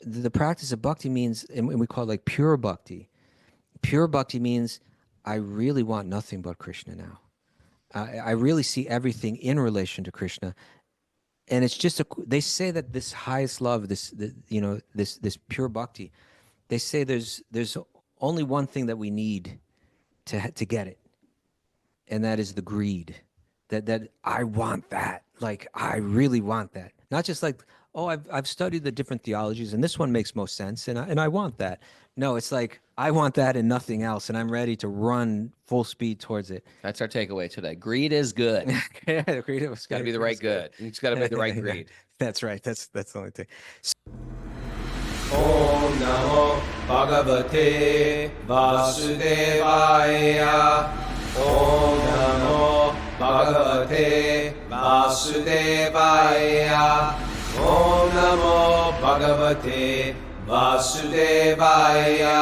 the practice of bhakti means, and we call it like pure bhakti. Pure bhakti means I really want nothing but Krishna now. I really see everything in relation to Krishna, and it's just they say that this highest love, this pure bhakti, they say there's only one thing that we need to get it, and that is the greed. That I want that, like I really want that, not just like, oh, I've studied the different theologies and this one makes most sense, and I want that. No, it's like I want that and nothing else, and I'm ready to run full speed towards it. That's our takeaway today. Greed is good. Yeah, the greed was It's got to be the right good. It's got to be the right greed. That's right. That's the only thing. Om Namo Bhagavate Vasudevaya. Om Namo Bhagavate Vasudevaya. Om Namo Bhagavate Vasudevaya.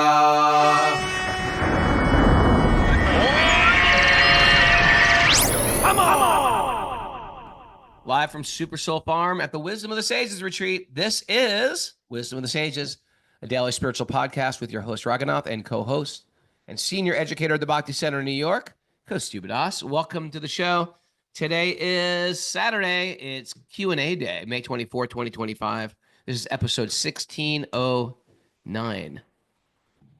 Live from Supersoul Farm at the Wisdom of the Sages retreat. This is Wisdom of the Sages, a daily spiritual podcast with your host Raghunath and co-host and senior educator at the Bhakti Center in New York, Kaustubha. Welcome to the show. Today is Saturday. It's Q&A day, May 24, 2025. This is episode 1609.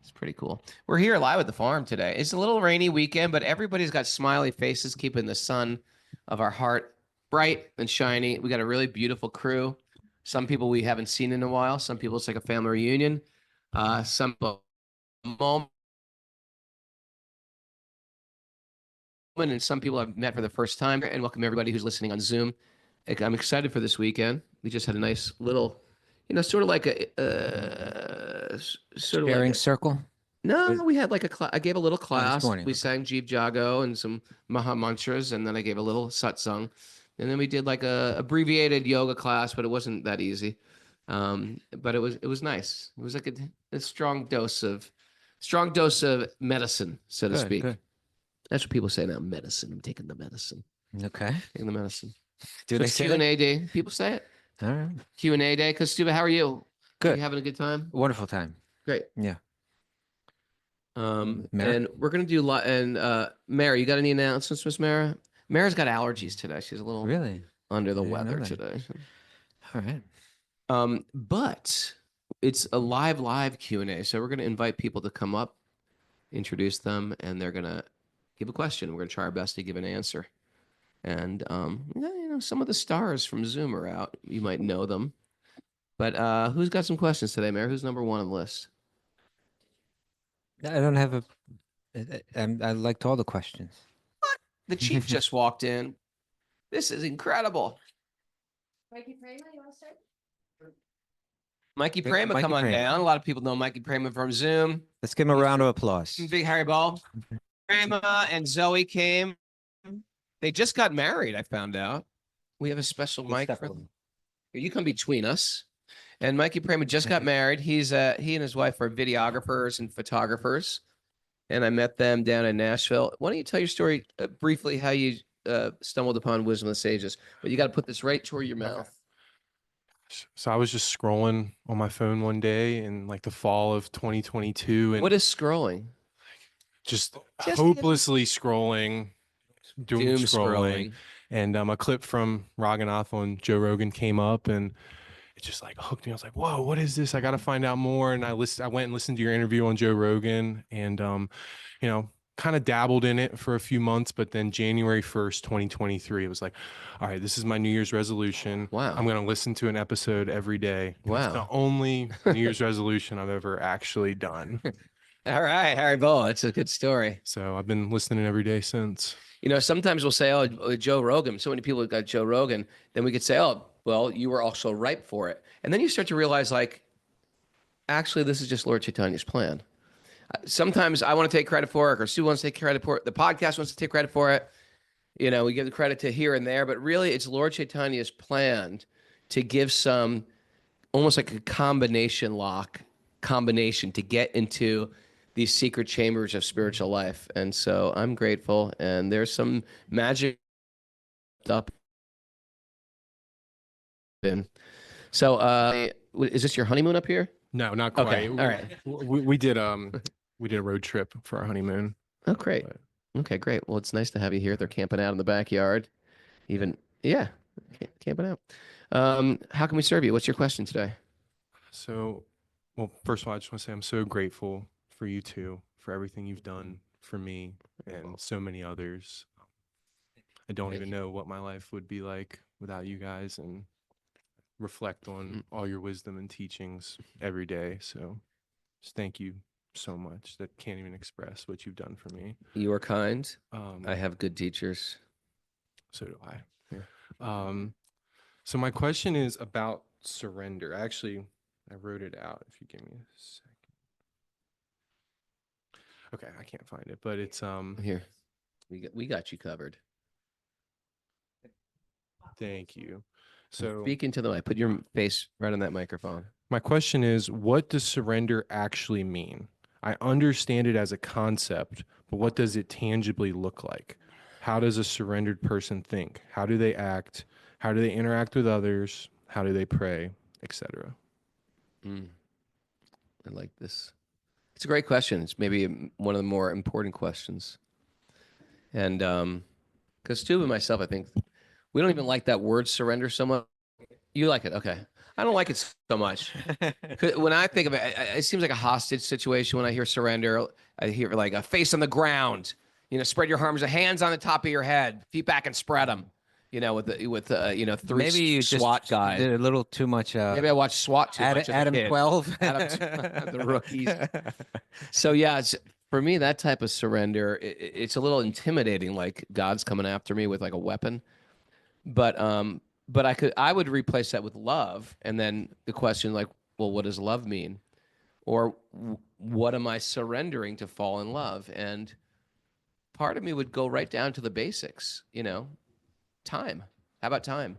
It's pretty cool. We're here live at the farm today. It's a little rainy weekend, but everybody's got smiley faces, keeping the sun of our heart bright and shiny. We got a really beautiful crew. Some people we haven't seen in a while. Some people it's like a family reunion. Some people moment, and some people I've met for the first time. And welcome everybody who's listening on Zoom. I'm excited for this weekend. We just had a nice little, sort of like a Sharing circle. No, we had like I gave a little class. Morning. We sang Jeev Jago and some Maha mantras, and then I gave a little satsang. And then we did like a abbreviated yoga class, but it wasn't that easy. But it was nice. It was like a strong dose of medicine, so to speak. Good. That's what people say now. Medicine. I'm taking the medicine. Okay. Taking the medicine. Do they say Q&A day? People say it. All right. Q&A day. Kaustubha, how are you? Good. Are you having a good time? Wonderful time. Great. Yeah. And we're gonna do Mara, you got any announcements, Miss Mara? Mara's got allergies today. She's a little really under the weather today. All right. But it's a live Q&A. So we're gonna invite people to come up, introduce them, and they're gonna give a question. We're gonna try our best to give an answer. And some of the stars from Zoom are out. You might know them. But who's got some questions today, Mara? Who's number one on the list? I don't have I liked all the questions. What? The chief just walked in. This is incredible. Mikey Prema, you want to start? Mikey Prema, come on down. A lot of people know Mikey Prema from Zoom. Let's give him a round of applause. Big Harry Ball. Prema and Zoe came. They just got married, I found out. We have a special mic for them. Here, you come between us. And Mikey Prema just got married. He and his wife are videographers and photographers. And I met them down in Nashville. Why don't you tell your story briefly, how you stumbled upon Wisdom of the Sages? But you got to put this right toward your mouth. So I was just scrolling on my phone one day in like the fall of 2022. And what is scrolling? Just hopelessly scrolling, doom scrolling. And a clip from Raghunath on Joe Rogan came up, and it just like hooked me. I was like, whoa, what is this? I got to find out more. And I went and listened to your interview on Joe Rogan, and, kind of dabbled in it for a few months, but then January 1st, 2023, it was like, all right, this is my New Year's resolution. Wow. I'm going to listen to an episode every day. Wow. It's the only New Year's resolution I've ever actually done. All right, Harry Ball. It's a good story. So I've been listening every day since. Sometimes we'll say, oh, Joe Rogan. So many people got Joe Rogan. Then we could say, oh, well, you were also ripe for it. And then you start to realize, like, actually, this is just Lord Chaitanya's plan. Sometimes I want to take credit for it, or Sue wants to take credit for it. The podcast wants to take credit for it. We give the credit to here and there, but really it's Lord Chaitanya's plan to give some almost like a combination to get into these secret chambers of spiritual life. And so I'm grateful. And there's some magic up in. So Is this your honeymoon up here? No, not quite. Okay, all right. We did we did a road trip for our honeymoon. Oh, great. But Okay, great. Well, it's nice to have you here. They're camping out in the backyard. Even, yeah, camping out. How can we serve you? What's your question today? so, well, first of all, I just want to say I'm so grateful for you two, for everything you've done for me and so many others. I don't Thank even know what my life would be like without you guys, and reflect on all your wisdom and teachings every day. So just thank you so much. That can't even express what you've done for me. You are kind. Um, I have good teachers. so do I. Yeah. So my question is about surrender. Actually, I wrote it out. If you give me a second. Okay, I can't find it, but it's Here, we got you covered. thank you. So Speak into the mic. Put your face right on that microphone. my question is, what does surrender actually mean? I understand it as a concept, but what does it tangibly look like? How does a surrendered person think? How do they act? How do they interact with others? How do they pray, etc.? I like this. It's a great question. It's maybe one of the more important questions. And because Stu and myself, I think we don't even like that word surrender so much. You like it, okay? I don't like it so much. 'Cause when I think of it, it seems like a hostage situation. When I hear surrender, I hear like a face on the ground. You know, spread your arms, hands on the top of your head, feet back and spread them. You know, with you know, three Maybe you SWAT just guys. did a little too much. Maybe I watched SWAT too much as a Adam kid. 12. The rookies. So yeah, for me, that type of surrender, it's a little intimidating. Like God's coming after me with like a weapon. But I would replace that with love, and then the question like, well, what does love mean, or what am I surrendering to fall in love? And part of me would go right down to the basics. You know, time. How about time?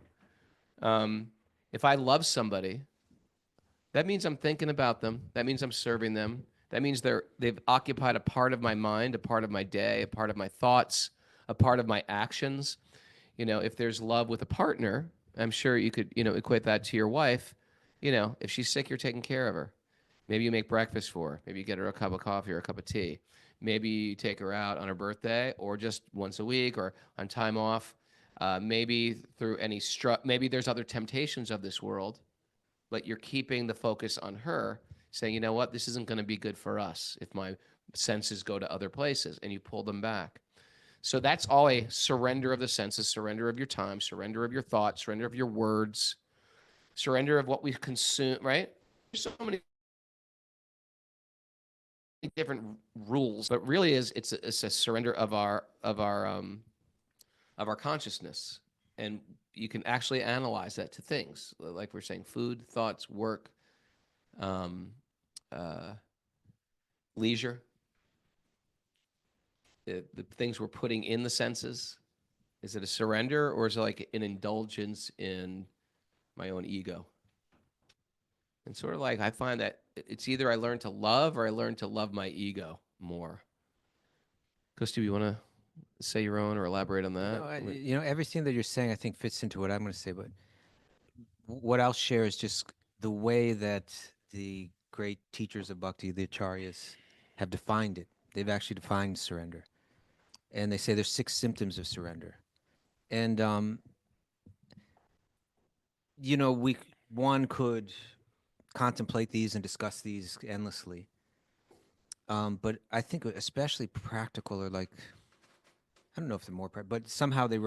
If I love somebody, that means I'm thinking about them. That means I'm serving them. That means they've occupied a part of my mind, a part of my day, a part of my thoughts, a part of my actions. You know, if there's love with a partner, I'm sure you could, you know, equate that to your wife. You know, if she's sick, you're taking care of her. Maybe you make breakfast for her. Maybe you get her a cup of coffee or a cup of tea. Maybe you take her out on her birthday or just once a week or on time off. Maybe through any maybe there's other temptations of this world, but you're keeping the focus on her, saying, you know what, this isn't going to be good for us if my senses go to other places, and you pull them back. So that's all a surrender of the senses, surrender of your time, surrender of your thoughts, surrender of your words, surrender of what we consume, right? There's so many different rules, but really it's a surrender of our consciousness. And you can actually analyze that to things like we're saying: food, thoughts, work, leisure, the things we're putting in the senses. Is it a surrender, or is it like an indulgence in my own ego? And sort of like I find that it's either I learn to love or I learn to love my ego more. Kostu, you want to say your own or elaborate on that? No, you know, everything that you're saying, I think, fits into what I'm going to say. But what I'll share is just the way that the great teachers of Bhakti, the acharyas, have defined it. They've actually defined surrender. And they say there's 6 symptoms of surrender. And, you know, one could contemplate these and discuss these endlessly. But I think especially practical, or like, I don't know if they're more practical, but somehow they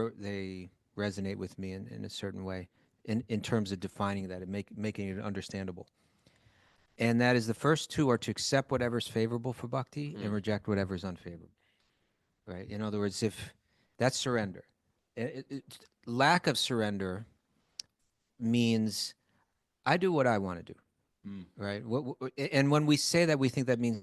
resonate with me in a certain way in terms of defining that and making it understandable. And that is, the first 2 are to accept whatever's favorable for bhakti and reject whatever is unfavorable. Right? In other words, if that's surrender. Lack of surrender means I do what I want to do. Right? And when we say that, we think that means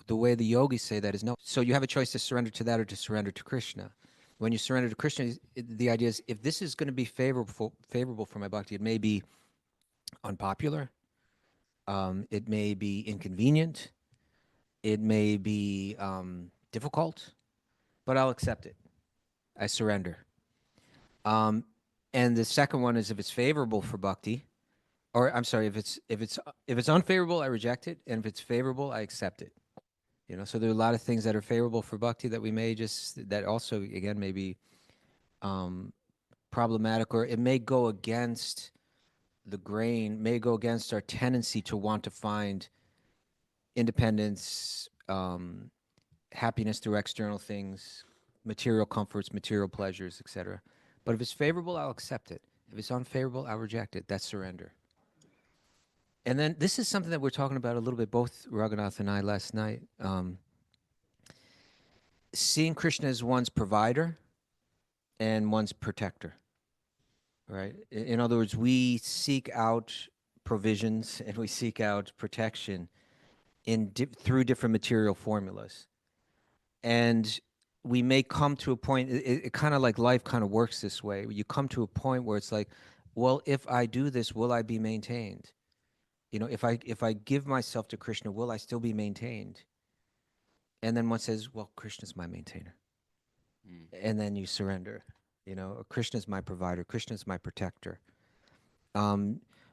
the way the yogis say that is no. So you have a choice to surrender to that or to surrender to Krishna. When you surrender to Krishna, the idea is, if this is going to be favorable for my bhakti, it may be unpopular, it may be inconvenient, it may be difficult, but I'll accept it. I surrender. Um, and the second one is if it's favorable for bhakti, or I'm sorry, if it's unfavorable, I reject it, and if it's favorable, I accept it. So there are a lot of things that are favorable for bhakti that we may just that also again may be um, problematic, or it may go against the grain, may go against our tendency to want to find independence, happiness through external things, material comforts, material pleasures, etc. But if it's favorable, I'll accept it. If it's unfavorable, I'll reject it. That's surrender. And then this is something that we're talking about a little bit, both Raghunath and I last night. Seeing Krishna as one's provider and one's protector, right? In other words, we seek out provisions and we seek out protection through different material formulas. And we may come to a point, it kind of like life kind of works this way. You come to a point where it's like, well, if I do this, will I be maintained? If I give myself to Krishna, will I still be maintained? And then one says, well, Krishna's my maintainer. And then you surrender. Krishna's my provider. Krishna's my protector.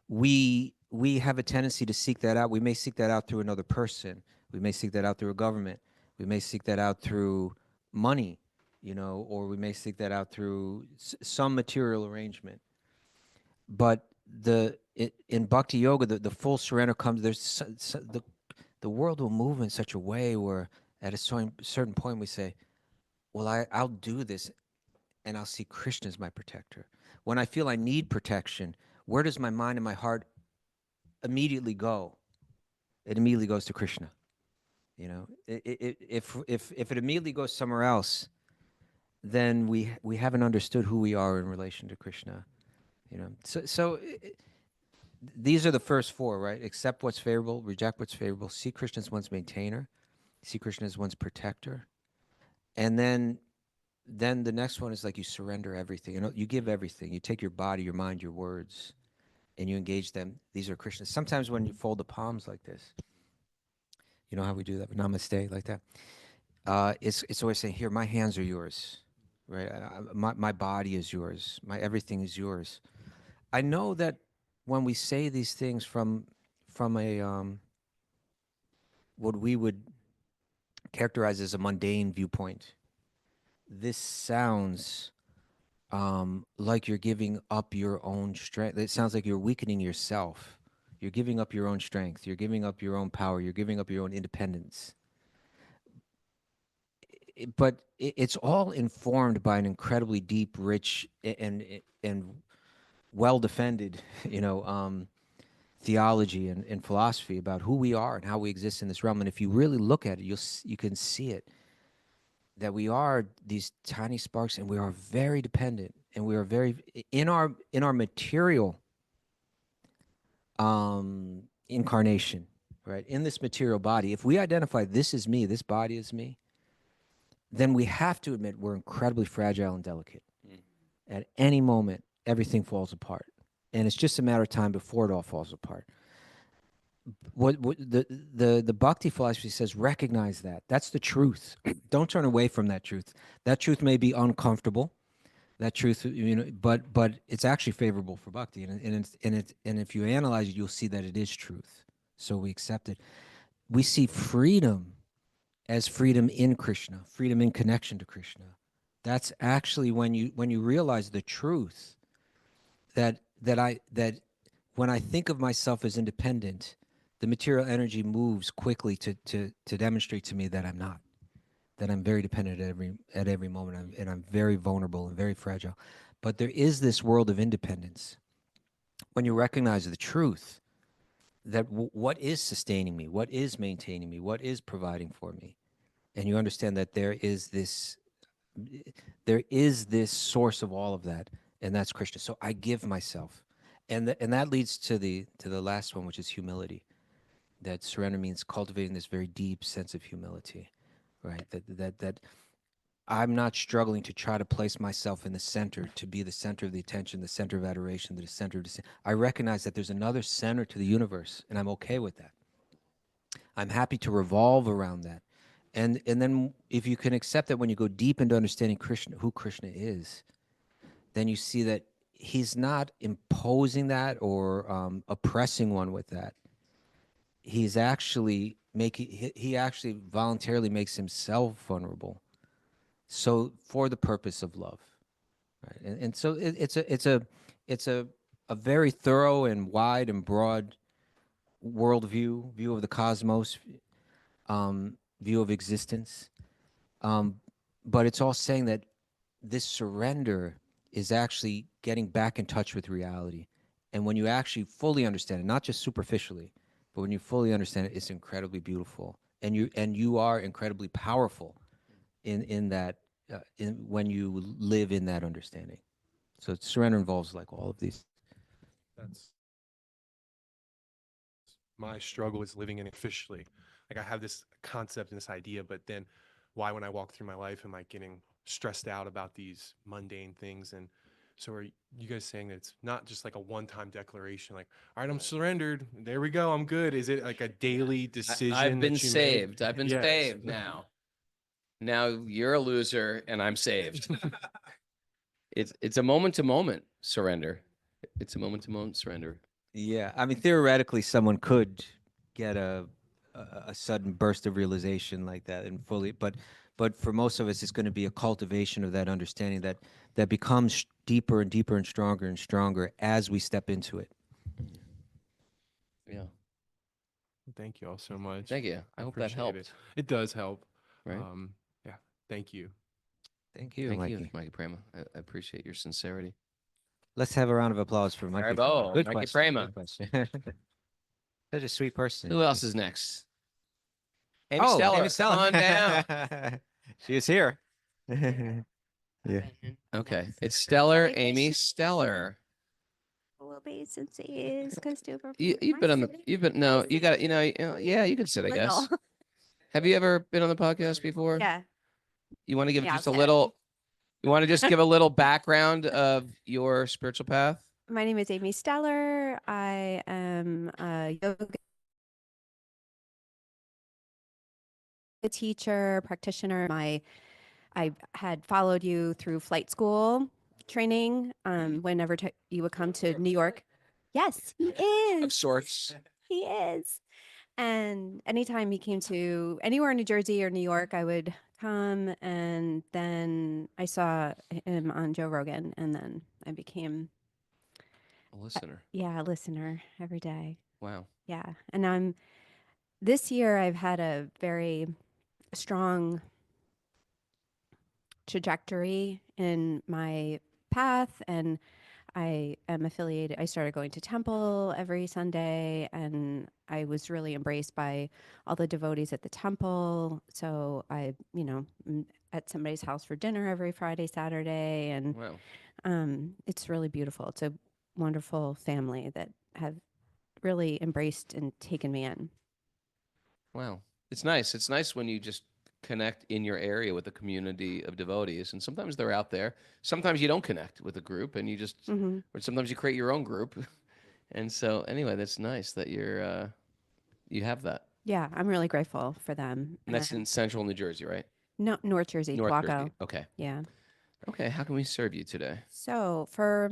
We have a tendency to seek that out. We may seek that out through another person. We may seek that out through a government. We may seek that out through money, or we may seek that out through some material arrangement. But in Bhakti Yoga, the full surrender comes. The world will move in such a way where at a certain point we say, well, I'll do this, and I'll see Krishna as my protector. When I feel I need protection, where does my mind and my heart immediately go? It immediately goes to Krishna. If it immediately goes somewhere else, then we haven't understood who we are in relation to Krishna. These are the first four, right? Accept what's favorable, reject what's favorable, see Krishna as one's maintainer, see Krishna as one's protector, and then the next one is like you surrender everything. You give everything. You take your body, your mind, your words, and you engage them. These are Krishna's. Sometimes when you fold the palms like this, you know how we do that? Namaste, like that. It's always saying, here, my hands are yours, right? My body is yours. My everything is yours. I know that when we say these things from a what we would characterize as a mundane viewpoint, this sounds like you're giving up your own strength. It sounds like you're weakening yourself. You're giving up your own strength. You're giving up your own power. You're giving up your own independence. But it's all informed by an incredibly deep, rich, and well defended, theology and philosophy about who we are and how we exist in this realm. And if you really look at it, you can see it, that we are these tiny sparks, and we are very dependent, and we are very in our material incarnation, right? In this material body, if we identify this is me, this body is me, then we have to admit we're incredibly fragile and delicate. At any moment, everything falls apart, and it's just a matter of time before it all falls apart. What the Bhakti philosophy says, recognize that. That's the truth. Don't turn away from that truth. That truth may be uncomfortable. That truth, but it's actually favorable for Bhakti, and if you analyze it, you'll see that it is truth. So we accept it. We see freedom as freedom in Krishna, freedom in connection to Krishna. That's actually when you realize the truth that when I think of myself as independent, the material energy moves quickly to demonstrate to me that I'm not, that I'm very dependent at every moment, and I'm very vulnerable and very fragile. But there is this world of independence when you recognize the truth that what is sustaining me, what is maintaining me, what is providing for me, and you understand that there is this source of all of that, and that's Krishna. So I give myself, and that leads to the last one, which is humility. That surrender means cultivating this very deep sense of humility, right? That I'm not struggling to try to place myself in the center, to be the center of the attention, the center of adoration, the center of I recognize that there's another center to the universe, and I'm okay with that. I'm happy to revolve around that. And then if you can accept that, when you go deep into understanding Krishna, who Krishna is, then you see that he's not imposing that or oppressing one with that. He's actually he actually voluntarily makes himself vulnerable. So for the purpose of love, right? And so it's a very thorough and wide and broad view of the cosmos, view of existence. But it's all saying that this surrender is actually getting back in touch with reality. And when you actually fully understand it, not just superficially, but when you fully understand it, it's incredibly beautiful. And you are incredibly powerful in that when you live in that understanding. So surrender involves like all of these. That's my struggle is living in it officially. Like I have this concept and this idea, but then why when I walk through my life am I getting stressed out about these mundane things? And so are you guys saying that it's not just like a one-time declaration, like, all right, I'm surrendered. There we go. I'm good. Is it like a daily decision I've been that you saved. make? I've been Yes. saved now. Now you're a loser and I'm saved. It's a moment to moment surrender. It's a moment to moment surrender. Yeah, I mean, theoretically, someone could get a sudden burst of realization like that and fully, but for most of us, it's going to be a cultivation of that understanding that becomes deeper and deeper and stronger as we step into it. Yeah. Thank you all so much. Thank you. I hope that appreciate helped. it. It does help. Right. Yeah. Thank you. Thank you, Thank Mikey. you, Mikey Prema. I appreciate your sincerity. Let's have a round of applause for Mikey. Bravo, Good Mikey question. Prema. Good question. Such a sweet person. Who else is next? Amy Oh, Steller. Amy Steller. Come on down. She is here. Yeah. Okay. It's Stellar, Amy Stellar. You've been on the no, you got yeah, you can sit, I guess. Have you ever been on the podcast before? Yeah. You want to give Yeah, just a okay. little you want to just give a little background of your spiritual path? My name is Amy Steller. I am a yoga teacher, practitioner. I had followed you through flight school training whenever you would come to New York. Yes, he Of is. sorts. He is. And anytime he came to anywhere in New Jersey or New York, I would come. And then I saw him on Joe Rogan. And then I became, A listener. a listener every day. Wow. Yeah. And this year I've had a very strong trajectory in my path, and I am affiliated. I started going to temple every Sunday, and I was really embraced by all the devotees at the temple. So I, at somebody's house for dinner every Friday, Saturday, and Wow. it's really beautiful. It's a wonderful family that have really embraced and taken me in. Wow. It's nice. It's nice when you just connect in your area with a community of devotees. And sometimes they're out there. Sometimes you don't connect with a group and you just, or sometimes you create your own group. And so anyway, that's nice that you have that. Yeah, I'm really grateful for them. And that's in central New Jersey, right? No, North Jersey, North Quaco. Jersey. Okay. Yeah. Okay. How can we serve you today? So for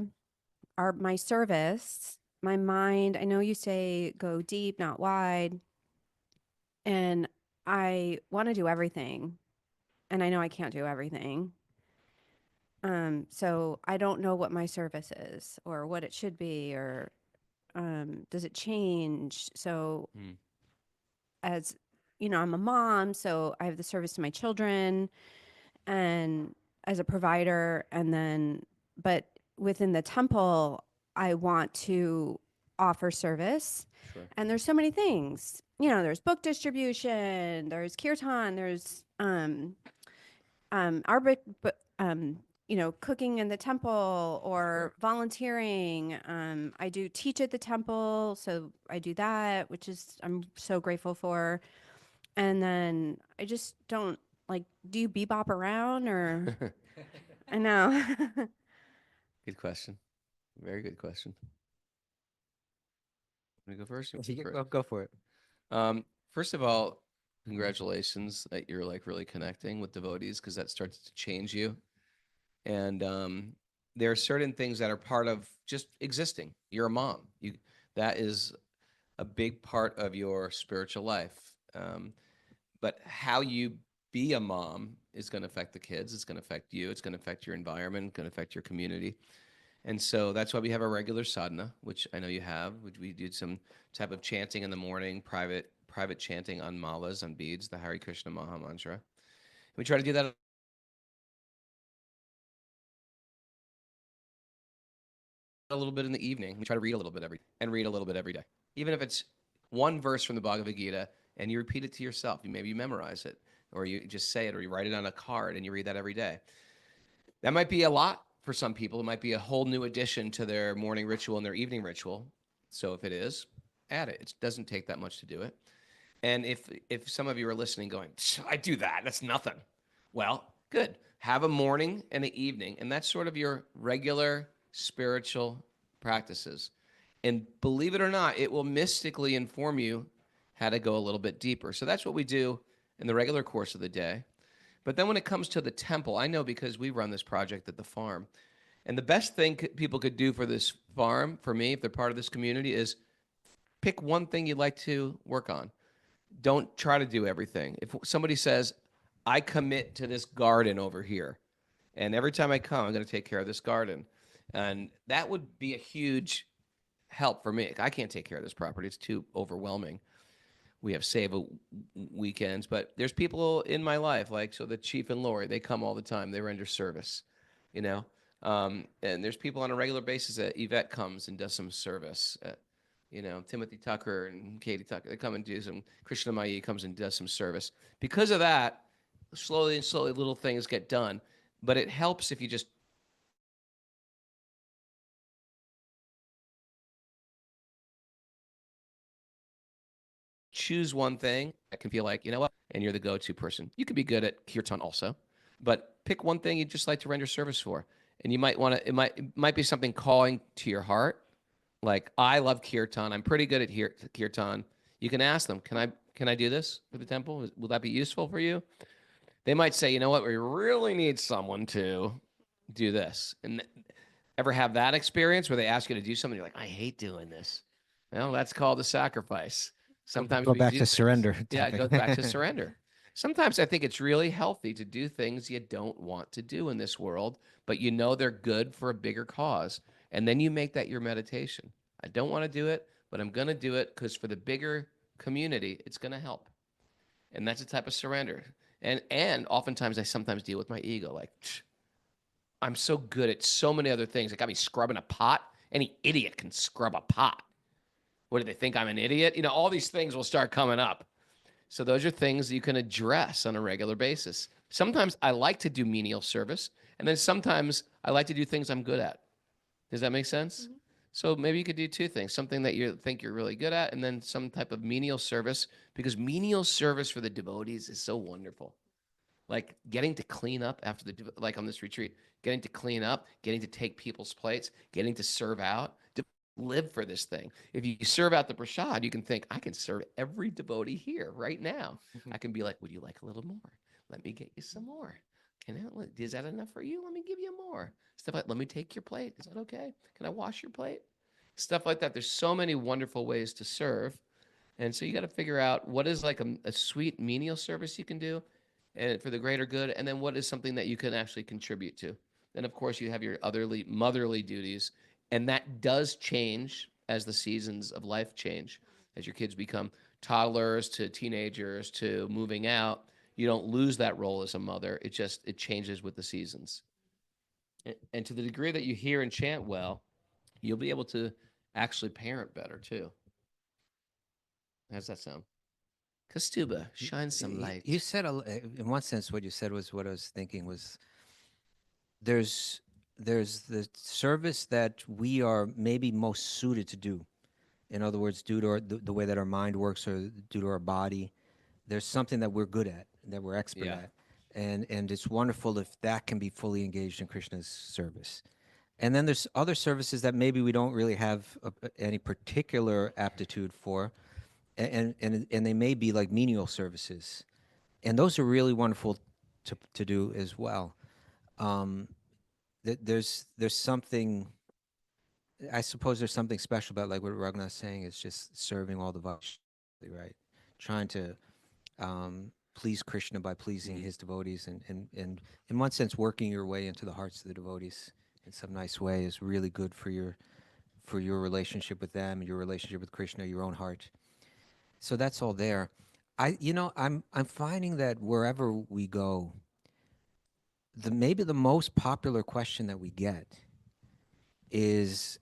my service, my mind, I know you say go deep, not wide. And I want to do everything. And I know I can't do everything. So I don't know what my service is or what it should be, or does it change? So as I'm a mom, so I have the service to my children and as a provider, and then, but within the temple, I want to offer service. Sure. And there's so many things, there's book distribution, there's kirtan, there's cooking in the temple or volunteering. I do teach at the temple, so I do that, which is I'm so grateful for. And then I just don't do you bebop around or I know. Good question. Very good question. Want to go first? Go for it. First of all, congratulations that you're really connecting with devotees, because that starts to change you. And there are certain things that are part of just existing. You're a mom. That is a big part of your spiritual life. But how you be a mom is going to affect the kids. It's going to affect you. It's going to affect your environment. It's going to affect your community. And so that's why we have a regular sadhana, which I know you have, which we did some type of chanting in the morning, private chanting on malas, on beads, the Hare Krishna Maha Mantra. We try to do that a little bit in the evening. We try to read a little bit every day. Even if it's one verse from the Bhagavad Gita and you repeat it to yourself, maybe you memorize it, or you just say it, or you write it on a card and you read that every day. That might be a lot for some people. It might be a whole new addition to their morning ritual and their evening ritual. So if it is, add it. It doesn't take that much to do it. And if some of you are listening going, I do that, that's nothing. Well, good. Have a morning and an evening, and that's sort of your regular spiritual practices. And believe it or not, it will mystically inform you how to go a little bit deeper. So that's what we do in the regular course of the day. But then when it comes to the temple, I know because we run this project at the farm, and the best thing people could do for this farm, for me, if they're part of this community, is pick one thing you'd like to work on. Don't try to do everything. If somebody says, I commit to this garden over here, and every time I come, I'm going to take care of this garden. And that would be a huge help for me. I can't take care of this property. It's too overwhelming. We have save weekends, but there's people in my life, like, so the Chief and Lori, they come all the time. They render service, you know? And there's people on a regular basis that Yvette comes and does some service. You know, Timothy Tucker and Katie Tucker, they come and do some, Krishna Mai comes and does some service. Because of that, slowly and slowly, little things get done. But it helps if you just choose one thing that can feel like, you know what, and you're the go-to person. You could be good at kirtan also, but pick one thing you'd just like to render service for. And you might want to, it might be something calling to your heart. Like, I love kirtan. I'm pretty good at kirtan. You can ask them, can I do this for the temple? Will that be useful for you? They might say, you know what, we really need someone to do this. And ever have that experience where they ask you to do something, you're like, I hate doing this. Well, that's called a sacrifice. Sometimes Go we back do to things- surrender. Yeah, it goes back to surrender. Sometimes I think it's really healthy to do things you don't want to do in this world, but you know they're good for a bigger cause. And then you make that your meditation. I don't want to do it, but I'm going to do it because for the bigger community, it's going to help. And that's a type of surrender. And oftentimes I sometimes deal with my ego, like, I'm so good at so many other things. It got me scrubbing a pot. Any idiot can scrub a pot. What do they think, I'm an idiot? You know, all these things will start coming up. So those are things you can address on a regular basis. Sometimes I like to do menial service, and then sometimes I like to do things I'm good at. Does that make sense? Mm-hmm. So maybe you could do two things, something that you think you're really good at, and then some type of menial service, because menial service for the devotees is so wonderful. Like getting to clean up after like on this retreat, getting to clean up, getting to take people's plates, getting to serve out, to live for this thing. If you serve out the prasad, you can think, I can serve every devotee here right now. I can be like, would you like a little more? Let me get you some more. Is that enough for you? Let me give you more. Stuff like, let me take your plate. Is that okay? Can I wash your plate? Stuff like that. There's so many wonderful ways to serve. And so you got to figure out what is like a sweet menial service you can do and for the greater good, and then what is something that you can actually contribute to. Then, of course, you have your motherly duties, and that does change as the seasons of life change. As your kids become toddlers to teenagers to moving out, you don't lose that role as a mother. It changes with the seasons. And to the degree that you hear and chant well, you'll be able to actually parent better too. How's that sound? Kaustubha, shine some light. You said, in one sense, what you said was what I was thinking was there's the service that we are maybe most suited to do. In other words, due to the way that our mind works or due to our body, there's something that we're good at, that we're expert at. And it's wonderful if that can be fully engaged in Krishna's service. And then there's other services that maybe we don't really have any particular aptitude for, and they may be like menial services, and those are really wonderful to do as well. there's something. I suppose there's something special about like what Raghunath's saying is just serving all the Vaishnavas, right? Trying to please Krishna by pleasing his devotees, and in one sense, working your way into the hearts of the devotees in some nice way is really good for your relationship with them, your relationship with Krishna, your own heart. So that's all there. I'm finding that wherever we go, maybe the most popular question that we get is,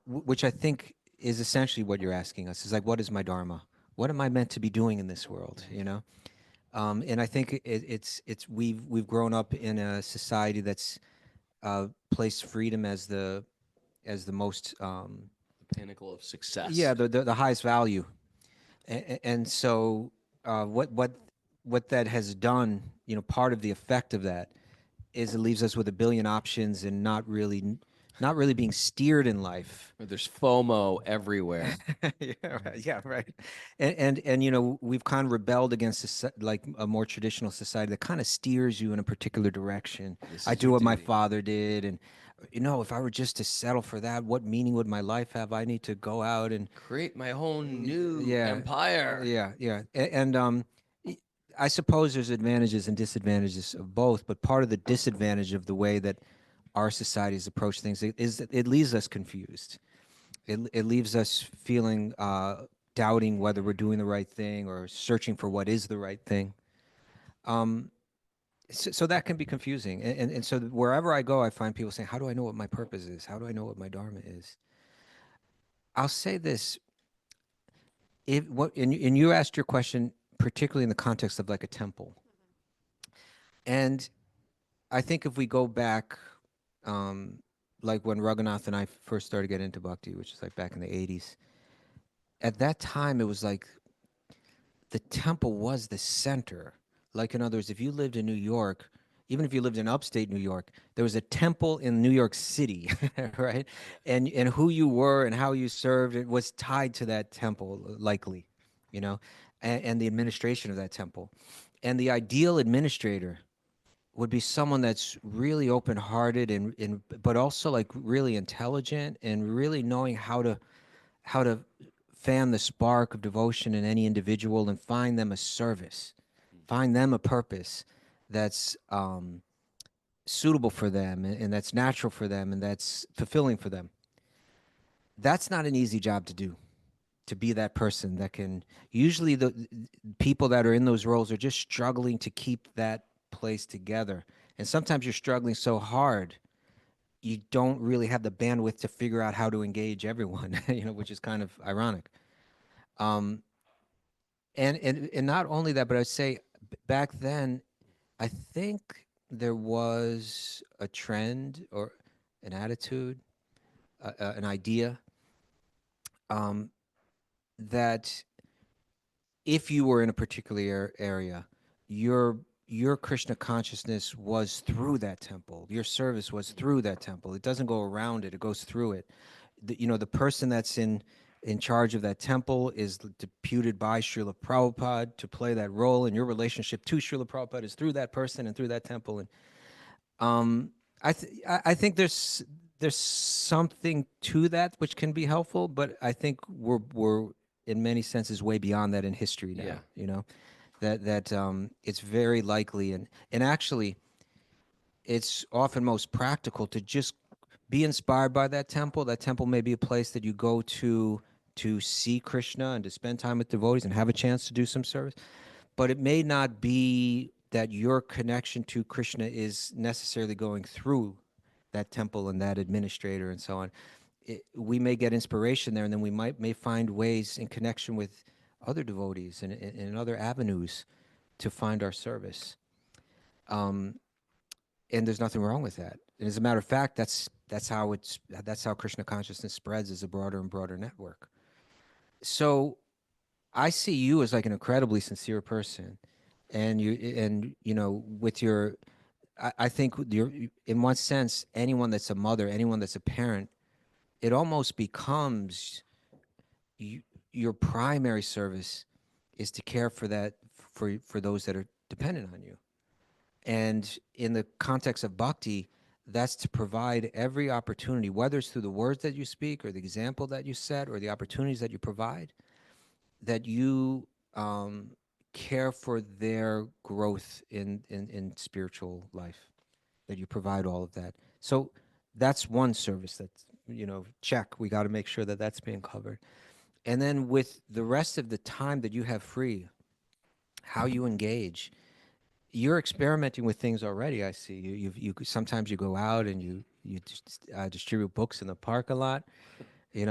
which I think is essentially what you're asking us, is like, what is my dharma? What am I meant to be doing in this world? And I think we've grown up in a society that's placed freedom as the most Pinnacle of success. yeah, the highest value. And so what that has done, part of the effect of that is it leaves us with a billion options and not really being steered in life. There's FOMO everywhere. Yeah, right. And we've kind of rebelled against like a more traditional society that kind of steers you in a particular direction. I do what my father did, and if I were just to settle for that, what meaning would my life have? I need to go out and create my own new empire. Yeah. And I suppose there's advantages and disadvantages of both, but part of the disadvantage of the way that our societies approach things is that it leaves us confused. It leaves us feeling doubting whether we're doing the right thing or searching for what is the right thing. So that can be confusing. And so wherever I go, I find people saying, how do I know what my purpose is? How do I know what my dharma is? I'll say this. And you asked your question particularly in the context of like a temple. And I think if we go back, like when Raghunath and I first started getting into Bhakti, which is like back in the 80s, at that time it was like the temple was the center. Like, in other words, if you lived in New York, even if you lived in upstate New York, there was a temple in New York City, right? And who you were and how you served, it was tied to that temple, likely, and the administration of that temple. And the ideal administrator would be someone that's really open-hearted and but also like really intelligent and really knowing how to fan the spark of devotion in any individual and find them a service, find them a purpose that's suitable for them and that's natural for them and that's fulfilling for them. That's not an easy job to do, to be that person that can. Usually the people that are in those roles are just struggling to keep that place together. And sometimes you're struggling so hard you don't really have the bandwidth to figure out how to engage everyone, which is kind of ironic. And not only that, but I'd say back then, I think there was a trend or an attitude, an idea, that if you were in a particular area, your Krishna consciousness was through that temple. Your service was through that temple. It doesn't go around it; it goes through it. The person that's in charge of that temple is deputed by Srila Prabhupada to play that role, and your relationship to Srila Prabhupada is through that person and through that temple. And I think there's something to that which can be helpful, but I think we're in many senses way beyond that in history now. Yeah. That it's very likely and actually it's often most practical to just be inspired by that temple. That temple may be a place that you go to see Krishna and to spend time with devotees and have a chance to do some service. But it may not be that your connection to Krishna is necessarily going through that temple and that administrator and so on. We may get inspiration there, and then we may find ways in connection with other devotees and in other avenues to find our service. And there's nothing wrong with that. And as a matter of fact, that's how Krishna consciousness spreads as a broader and broader network. So I see you as like an incredibly sincere person, and with your, I think in one sense, anyone that's a mother, anyone that's a parent, it almost becomes your primary service is to care for that for those that are dependent on you. And in the context of bhakti, That's to provide every opportunity, whether it's through the words that you speak or the example that you set or the opportunities that you provide, that you care for their growth in spiritual life, that you provide all of that. So that's one service that's, check. We got to make sure that that's being covered. And then with the rest of the time that you have free, how you engage, you're experimenting with things already. I see you sometimes you go out and you distribute books in the park a lot.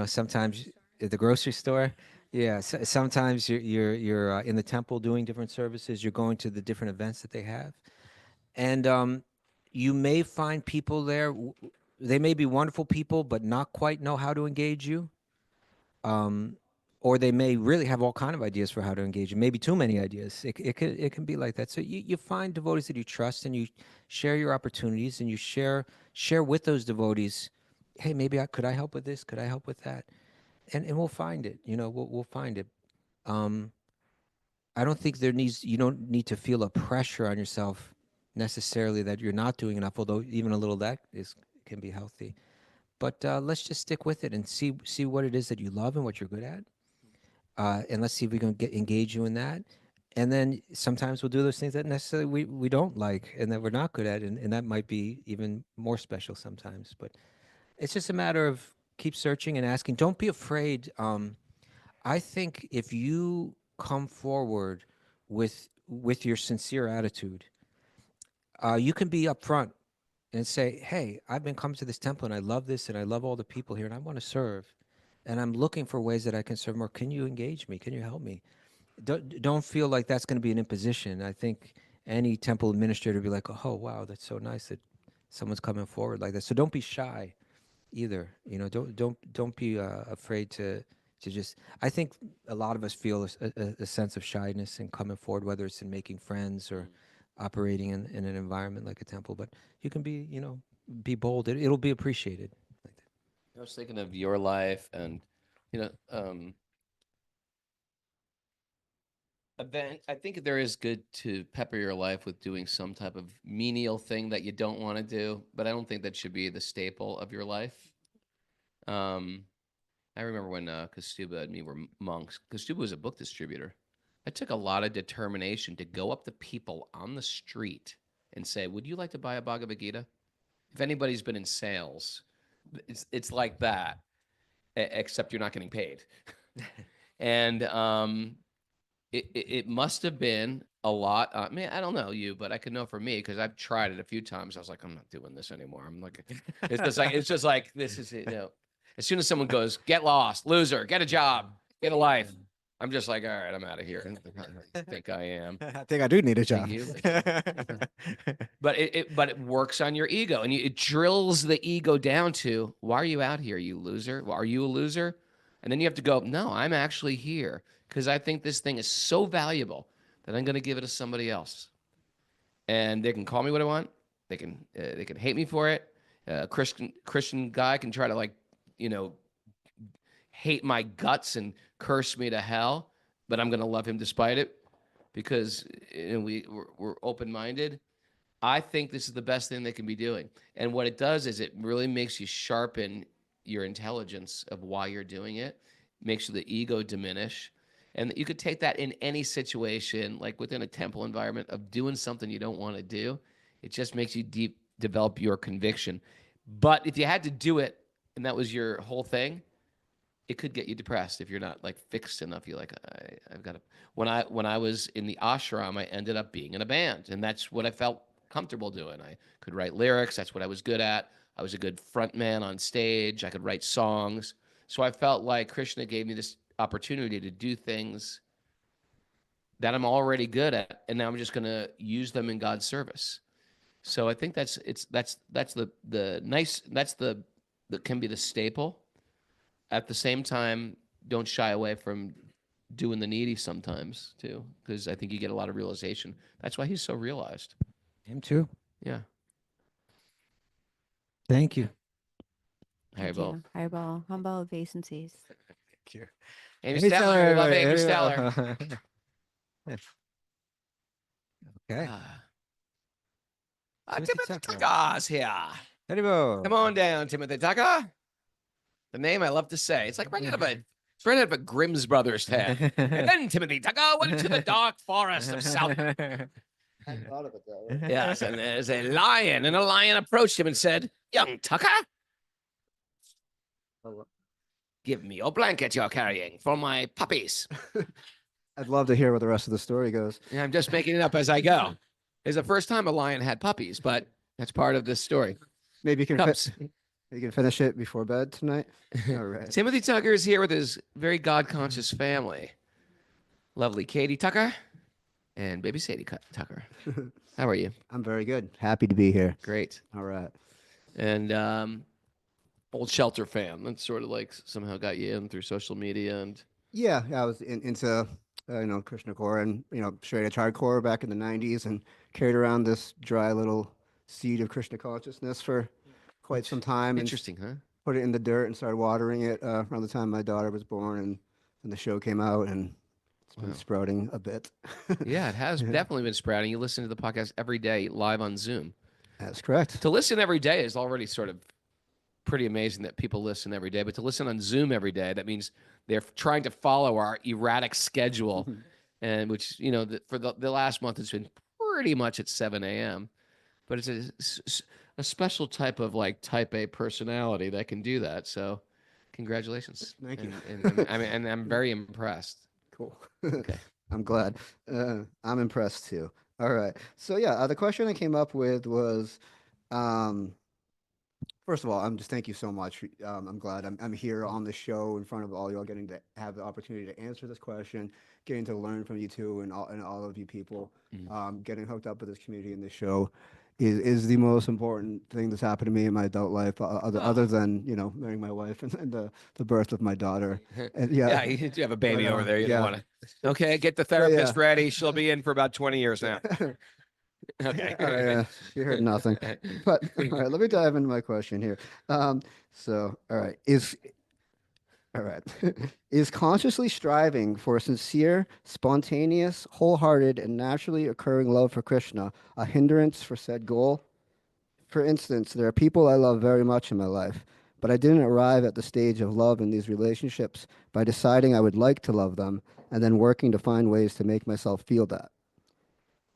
Sometimes at the grocery store. Yeah, sometimes you're in the temple doing different services. You're going to the different events that they have, and you may find people there. They may be wonderful people, but not quite know how to engage you. Um, or they may really have all kind of ideas for how to engage you. Maybe too many ideas. It can be like that. So you find devotees that you trust, and you share your opportunities, and you share with those devotees. Hey, maybe could I help with this? Could I help with that? And we'll find it. We'll find it. Um, I don't think you don't need to feel a pressure on yourself necessarily that you're not doing enough. Although even a little that can be healthy. But let's just stick with it and see what it is that you love and what you're good at. And let's see if we can engage you in that. And then sometimes we'll do those things that necessarily we don't like and that we're not good at, and that might be even more special sometimes. But it's just a matter of keep searching and asking. Don't be afraid. I think if you come forward with your sincere attitude, you can be upfront and say, "Hey, I've been coming to this temple and I love this and I love all the people here and I want to serve, and I'm looking for ways that I can serve more. Can you engage me? Can you help me?" Don't feel like that's going to be an imposition. I think any temple administrator would be like, "Oh, wow, that's so nice that someone's coming forward like that." So don't be shy either. Don't be afraid to just. I think a lot of us feel a sense of shyness in coming forward, whether it's in making friends or operating in an environment like a temple. But you can be bold. It'll be appreciated. Like that. I was thinking of your life and, you know, um, event. I think there is good to pepper your life with doing some type of menial thing that you don't want to do, but I don't think that should be the staple of your life. Um, I remember when Kaustubha and me were monks. Kaustubha was a book distributor. It took a lot of determination to go up to people on the street and say, "Would you like to buy a Bhagavad Gita?" If anybody's been in sales, it's like that, except you're not getting paid. And it must have been a lot. I mean, I don't know you, but I can know for me because I've tried it a few times. I was like, I'm not doing this anymore. I'm like, it's just like this is it. As soon as someone goes, "Get lost, loser, get a job, get a life," I'm just like, all right, I'm out of here. I think I am. I think I do need a job. You. But it works on your ego, and it drills the ego down to, why are you out here, you loser? Are you a loser? And then you have to go, no, I'm actually here because I think this thing is so valuable that I'm going to give it to somebody else. And they can call me what I want. They can hate me for it. Christian guy can try to hate my guts and curse me to hell, but I'm going to love him despite it because we're open-minded. I think this is the best thing they can be doing. And what it does is it really makes you sharpen your intelligence of why you're doing it, makes the ego diminish. And you could take that in any situation, like within a temple environment of doing something you don't want to do. It just makes you develop your conviction. But if you had to do it and that was your whole thing, it could get you depressed if you're not like fixed enough. You're like, I've got to. When I was in the ashram, I ended up being in a band, and that's what I felt comfortable doing. I could write lyrics. That's what I was good at. I was a good front man on stage. I could write songs. So I felt like Krishna gave me this opportunity to do things that I'm already good at, and now I'm just going to use them in God's service. So I think that's the nice, that can be the staple. At the same time, don't shy away from doing the needy sometimes too, because I think you get a lot of realization. That's why he's so realized. Him too. Yeah. Thank you. Haribo. Haribo. Humble obeisances. Thank you. Amy Stellar. We love Amy Stellar. Okay. Timothy Kagas here. Haribo. Come on down, Timothy Tucker. The name I love to say. It's like right out of a Grimm's Brothers tale. And then Timothy Tucker went to the dark forest of South. I thought of it though. Right? Yes, and there's a lion, and a lion approached him and said, "Young Tucker, give me your blanket you're carrying for my puppies." I'd love to hear where the rest of the story goes. And I'm just making it up as I go. It's the first time a lion had puppies, but that's part of this story. Maybe you can Cups. you can finish it before bed tonight. All right. Timothy Tucker is here with his very God-conscious family. Lovely Katie Tucker and baby Sadie Tucker. How are you? I'm very good. Happy to be here. Great. All right. And old Shelter fan. That sort of like somehow got you in through social media and Yeah, I was into Krishna core and straight edge hardcore back in the '90s, and carried around this dry little seed of Krishna consciousness for quite some time. And interesting, huh? put it in the dirt and started watering it around the time my daughter was born, and the show came out, and it's been sprouting a bit. Yeah, it has definitely been sprouting. You listen to the podcast every day live on Zoom. That's correct. To listen every day is already sort of pretty amazing that people listen every day, but to listen on Zoom every day, that means they're trying to follow our erratic schedule, and which, for the last month it's been pretty much at 7 a.m. But it's a special type of like type A personality that can do that. So congratulations. Thank you. And I'm very impressed. Cool. Okay. I'm glad. I'm impressed too. All right. So yeah, the question I came up with was, first of all, thank you so much. I'm glad I'm here on the show in front of all y'all, getting to have the opportunity to answer this question, getting to learn from you two and all of you people. Getting hooked up with this community and this show is the most important thing that's happened to me in my adult life, other than marrying my wife and the birth of my daughter. And Yeah, you do have a baby over there. You don't want to. Okay, get the therapist ready. She'll be in for about 20 years now. Okay. All right, yeah, you heard nothing. But all right, let me dive into my question here. So, all right, is consciously striving for a sincere, spontaneous, wholehearted, and naturally occurring love for Krishna a hindrance for said goal? For instance, there are people I love very much in my life, but I didn't arrive at the stage of love in these relationships by deciding I would like to love them and then working to find ways to make myself feel that.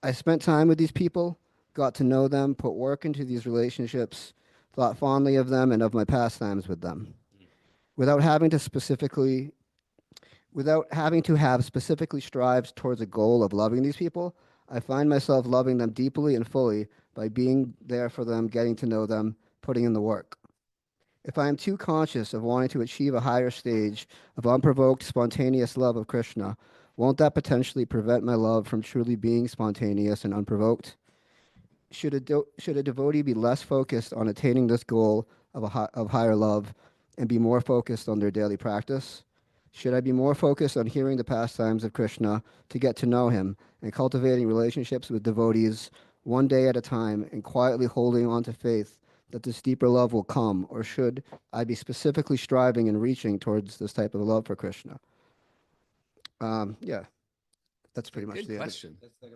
I spent time with these people, got to know them, put work into these relationships, thought fondly of them and of my pastimes with them. Without having to have specifically strived towards a goal of loving these people, I find myself loving them deeply and fully by being there for them, getting to know them, putting in the work. If I am too conscious of wanting to achieve a higher stage of unprovoked, spontaneous love of Krishna, won't that potentially prevent my love from truly being spontaneous and unprovoked? Should a devotee be less focused on attaining this goal of higher love and be more focused on their daily practice? Should I be more focused on hearing the pastimes of Krishna to get to know him and cultivating relationships with devotees one day at a time and quietly holding on to faith that this deeper love will come? Or should I be specifically striving and reaching towards this type of love for Krishna? Yeah, that's pretty much Good the answer. question. That's like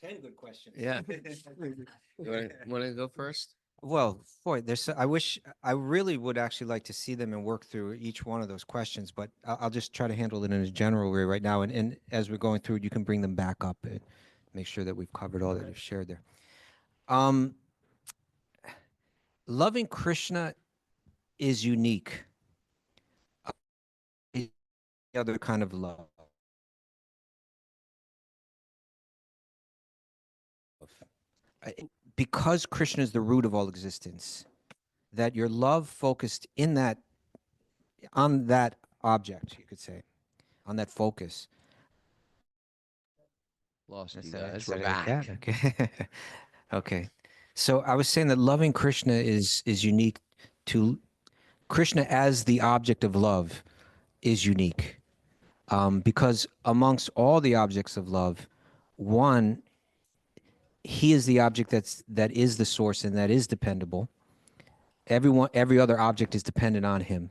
10 good questions. Yeah. You want to go first? Well, boy, I really would actually like to see them and work through each one of those questions, but I'll just try to handle it in a general way right now. And as we're going through it, you can bring them back up and make sure that we've covered all that you've shared there. Loving Krishna is unique. The other kind of love. Because Krishna is the root of all existence, that your love focused on that object, you could say, on that focus. Lost you Is guys. that We're a back. cat? Okay. Okay. So I was saying that loving Krishna is unique to Krishna as the object of love is unique. Because amongst all the objects of love, one, he is the object that is the source and that is dependable. Every other object is dependent on him.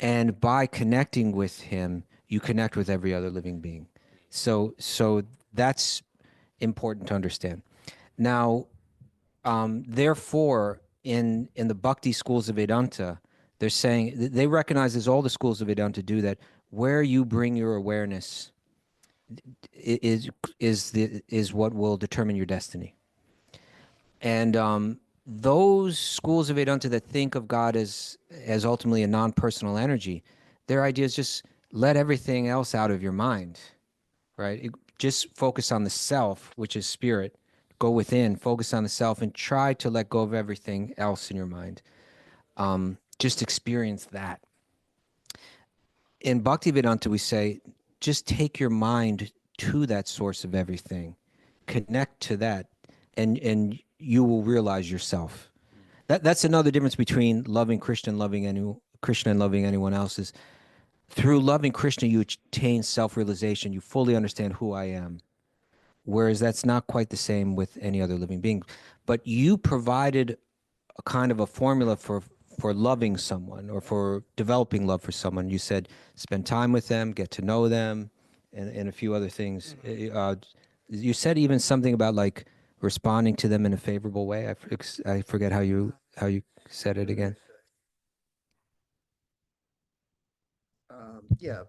And by connecting with him, you connect with every other living being. So that's important to understand. Now, therefore, in the Bhakti schools of Vedanta, they're saying they recognize, as all the schools of Vedanta do, that where you bring your awareness is what will determine your destiny. And those schools of Vedanta that think of God as ultimately a non-personal energy, their idea is just let everything else out of your mind, right? Just focus on the self, which is spirit. Go within, focus on the self, and try to let go of everything else in your mind. Just experience that. In Bhaktivedanta, we say, just take your mind to that source of everything, connect to that, and you will realize yourself. That's another difference between loving Krishna and loving anyone else. Is through loving Krishna, you attain self-realization. You fully understand who I am. Whereas that's not quite the same with any other living being. But you provided a kind of a formula for loving someone, or for developing love for someone. You said spend time with them, get to know them, and a few other things. You said even something about like responding to them in a favorable way. I forget how you said it again. Yeah.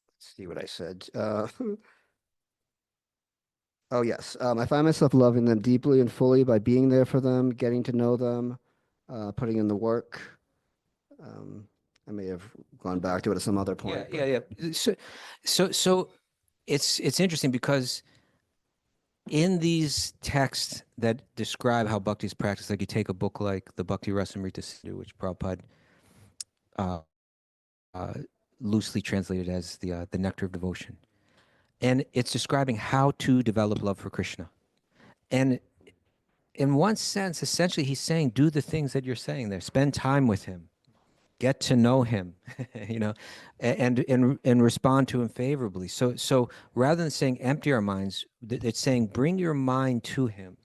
Let's see what I said. Oh, yes. I find myself loving them deeply and fully by being there for them, getting to know them, putting in the work. I may have gone back to it at some other point. Yeah. So it's interesting because in these texts that describe how bhakti is practiced, like you take a book like the Bhakti Rasamrita Sindhu, which Prabhupada uh, loosely translated as the Nectar of Devotion, and it's describing how to develop love for Krishna. And in one sense, essentially, he's saying, do the things that you're saying there. Spend time with him, get to know him, and respond to him favorably. So rather than saying empty our minds, it's saying bring your mind to him.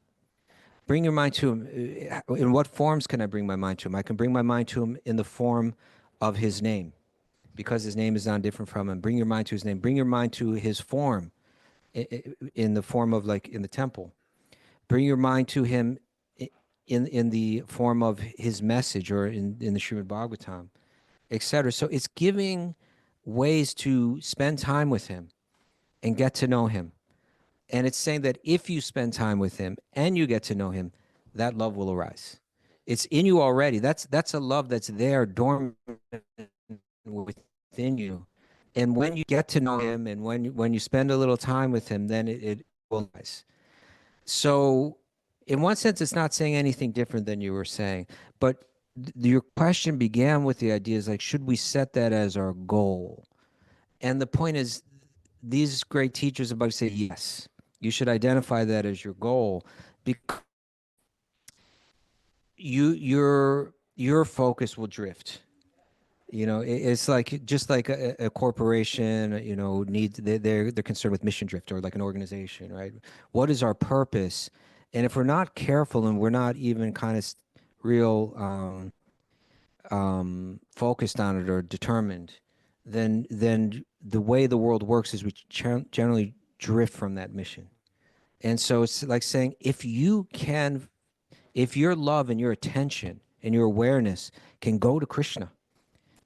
Bring your mind to him. In what forms can I bring my mind to him? I can bring my mind to him in the form of his name, because his name is not different from him. Bring your mind to his name. Bring your mind to his form, in the form of, like, in the temple. Bring your mind to him in the form of his message, or in the Srimad Bhagavatam, etc. So it's giving ways to spend time with him and get to know him. And it's saying that if you spend time with him and you get to know him, that love will arise. It's in you already. That's a love that's there, dormant within you. And when you get to know him, and when you spend a little time with him, then it will arise. So in one sense, it's not saying anything different than you were saying. But your question began with the ideas like, should we set that as our goal? And the point is, these great teachers about say, yes, you should identify that as your goal, because your focus will drift. It's like, just like a corporation, needs, they're concerned with mission drift, or like an organization, right? What is our purpose? And if we're not careful, and we're not even kind of real focused on it or determined, then the way the world works is we generally drift from that mission. And so it's like saying, if your love and your attention and your awareness can go to Krishna,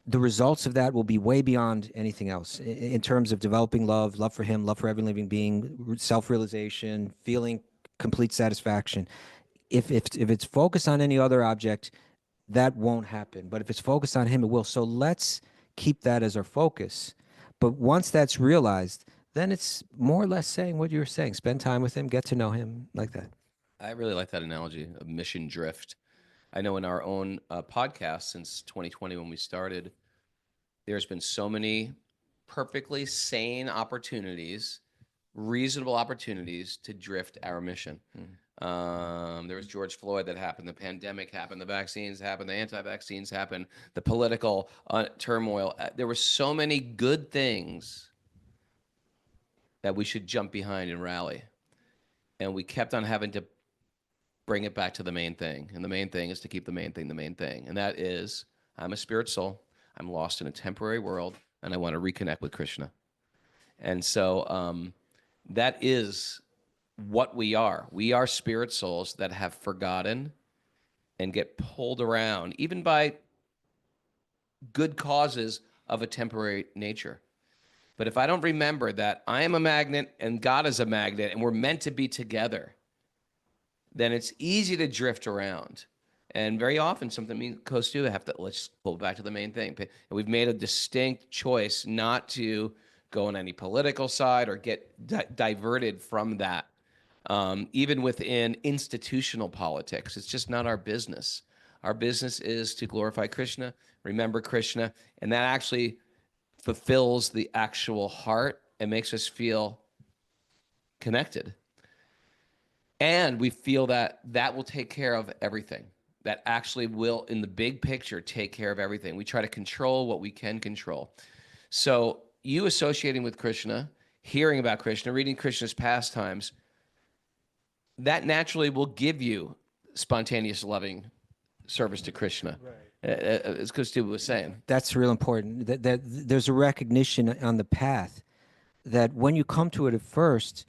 the results of that will be way beyond anything else in terms of developing love for him, love for every living being, self-realization, feeling complete satisfaction. If it's focused on any other object, that won't happen. But if it's focused on him, it will. So let's keep that as our focus. But once that's realized, then it's more or less saying what you were saying. Spend time with him, get to know him, like that. I really like that analogy of mission drift. I know in our own podcast since 2020, when we started, there's been so many perfectly sane opportunities, reasonable opportunities to drift our mission. There was George Floyd that happened, the pandemic happened, the vaccines happened, the anti-vaccines happened, the political turmoil. There were so many good things that we should jump behind and rally. And we kept on having to bring it back to the main thing. And the main thing is to keep the main thing the main thing. And that is, I'm a spirit soul. I'm lost in a temporary world, and I want to reconnect with Krishna. And so that is what we are. We are spirit souls that have forgotten and get pulled around, even by good causes of a temporary nature. But if I don't remember that I am a magnet and God is a magnet and we're meant to be together, then it's easy to drift around. And very often something me and Kaustubha have to, let's pull back to the main thing. And we've made a distinct choice not to go on any political side or get diverted from that. Even within institutional politics, it's just not our business. Our business is to glorify Krishna, remember Krishna, and that actually fulfills the actual heart and makes us feel connected. And we feel that that will take care of everything. That actually will, in the big picture, take care of everything. We try to control what we can control. So you associating with Krishna, hearing about Krishna, reading Krishna's pastimes, that naturally will give you spontaneous loving service to Krishna. Right. As Kaustubha was saying. That's real important. That there's a recognition on the path that when you come to it at first,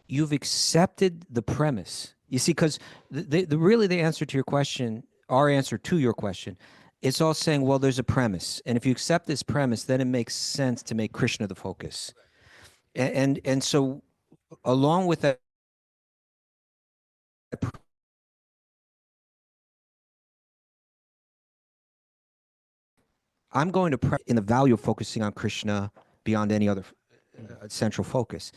you've accepted the premise. You see, because really the answer to your question, our answer to your question, it's all saying, well, there's a premise. And if you accept this premise, then it makes sense to make Krishna the focus. And so along with that, I'm going to in the value of focusing on Krishna beyond any other central focus.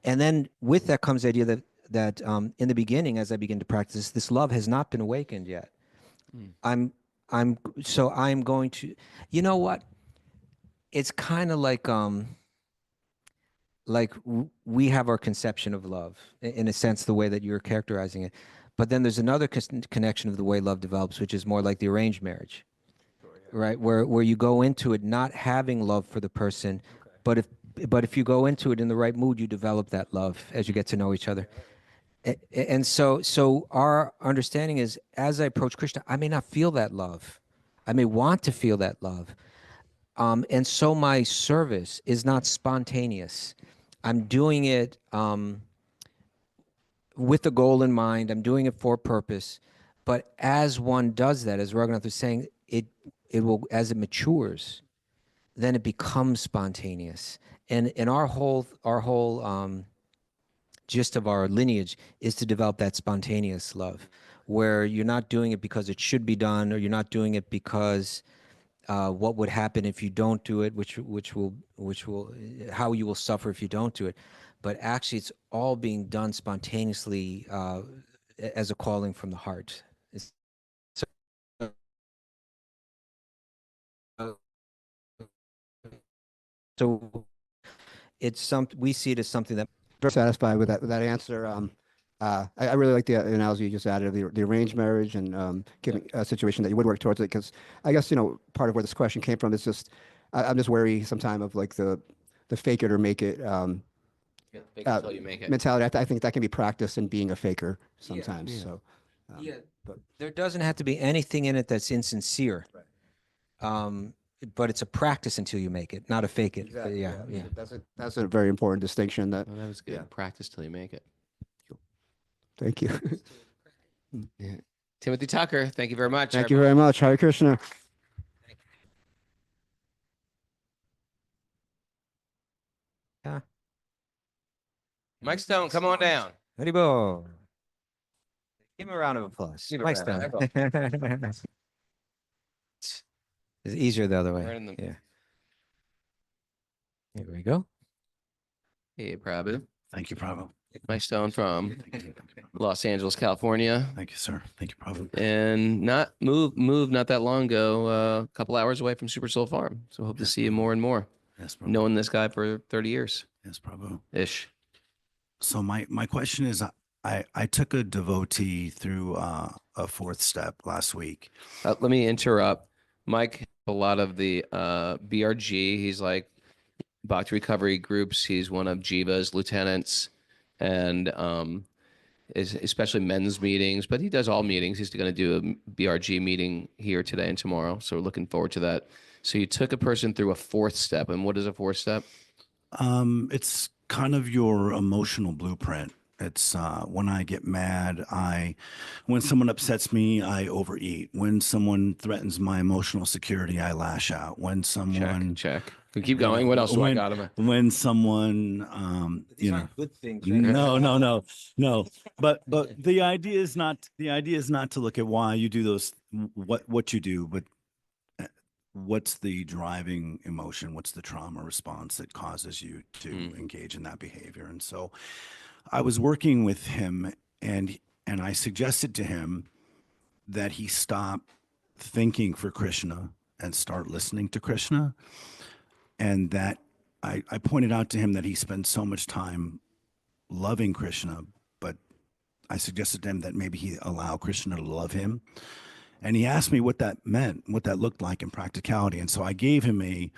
And then with that comes the idea that in the beginning, as I begin to practice, this love has not been awakened yet. I'm going to, you know what? It's kind of like we have our conception of love, in a sense, the way that you're characterizing it. But then there's another connection of the way love develops, which is more like the arranged marriage, right? Where you go into it not having love for the person, but if you go into it in the right mood, you develop that love as you get to know each other. And so our understanding is, as I approach Krishna, I may not feel that love. I may want to feel that love. And so my service is not spontaneous. I'm doing it with a goal in mind. I'm doing it for a purpose. But as one does that, as Raghunath was saying, it will, as it matures, then it becomes spontaneous. And our whole gist of our lineage is to develop that spontaneous love, where you're not doing it because it should be done, or you're not doing it because what would happen if you don't do it, which will how you will suffer if you don't do it. But actually, it's all being done spontaneously as a calling from the heart. So it's we see it as something that. Very satisfied with that answer. I really like the analogy you just added of the arranged marriage and giving a situation that you would work towards it, because I guess, part of where this question came from is just I'm just wary sometime of like the fake it or make it Fake it until you make it mentality. I think that can be practiced in being a faker sometimes. Yeah. So But there doesn't have to be anything in it that's insincere. Right. But it's a practice until you make it, not a fake it. Exactly, yeah. That's a very important distinction. That was good. Yeah. Practice till you make it. Thank you. Yeah. Timothy Tucker, thank you very much. Thank you very much. Hare Krishna. Yeah. Mike Stone, come on down. Haribo. Give him a round of applause. Mike Stone. It's easier the other way. Right Yeah. Here we go. Hey, Prabhu. Thank you, Prabhu. Mike Stone from Los Angeles, California. Thank you, sir. Thank you, Prabhu. And not moved not that long ago, a couple hours away from Supersoul Farm. So hope to see you more and more. Yes, Prabhu. Knowing this guy for 30 years. Yes, Prabhu. Ish. So my question is, I took a devotee through a fourth step last week. Let me interrupt. Mike, a lot of the BRG, he's like Bhakti recovery groups. He's one of Jiva's lieutenants, and especially men's meetings, but he does all meetings. He's going to do a BRG meeting here today and tomorrow. So we're looking forward to that. So you took a person through a fourth step. And what is a fourth step? It's kind of your emotional blueprint. It's when I get mad, when someone upsets me, I overeat. When someone threatens my emotional security, I lash out. When someone, Check. We keep going. What else do I got? when someone, These aren't good things. no. But the idea is not to look at why you do those, what you do, but what's the driving emotion? What's the trauma response that causes you to engage in that behavior? And so I was working with him, and I suggested to him that he stop thinking for Krishna and start listening to Krishna. And that I pointed out to him that he spends so much time loving Krishna, but I suggested to him that maybe he allow Krishna to love him. And he asked me what that meant, what that looked like in practicality. And so I gave him a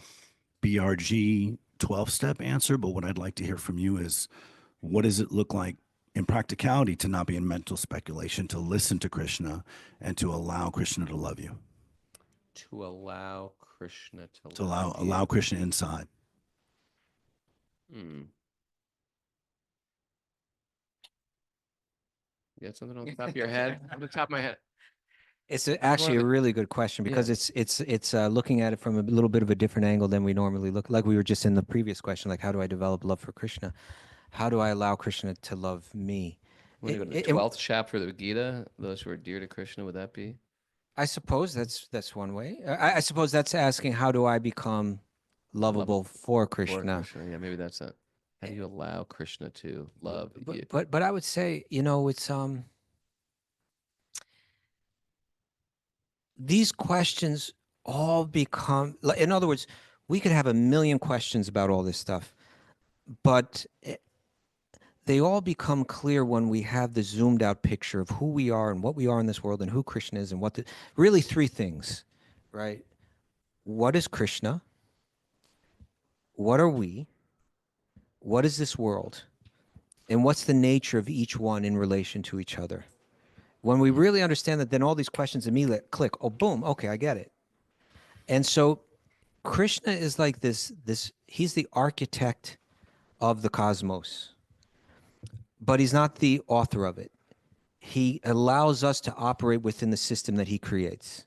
BRG 12-step answer. But what I'd like to hear from you is, what does it look like in practicality to not be in mental speculation, to listen to Krishna and to allow Krishna to love you? To allow Krishna to allow Krishna inside. You got something on the top of your head? On the top of my head. It's actually a really good question, because it's looking at it from a little bit of a different angle than we normally look. Like we were just in the previous question, like how do I develop love for Krishna? How do I allow Krishna to love me? When you go to the 12th chapter of the Gita, those who are dear to Krishna, would that be? I suppose that's one way. I suppose that's asking, how do I become lovable for Krishna? Yeah, maybe that's it. How do you allow Krishna to love you? But I would say, it's these questions all become, in other words, we could have a million questions about all this stuff, but they all become clear when we have the zoomed out picture of who we are and what we are in this world and who Krishna is and really three things, right? What is Krishna? What are we? What is this world? And what's the nature of each one in relation to each other? When we really understand that, then all these questions immediately click. Oh, boom. Okay, I get it. And so Krishna is like this, he's the architect of the cosmos, but he's not the author of it. He allows us to operate within the system that he creates.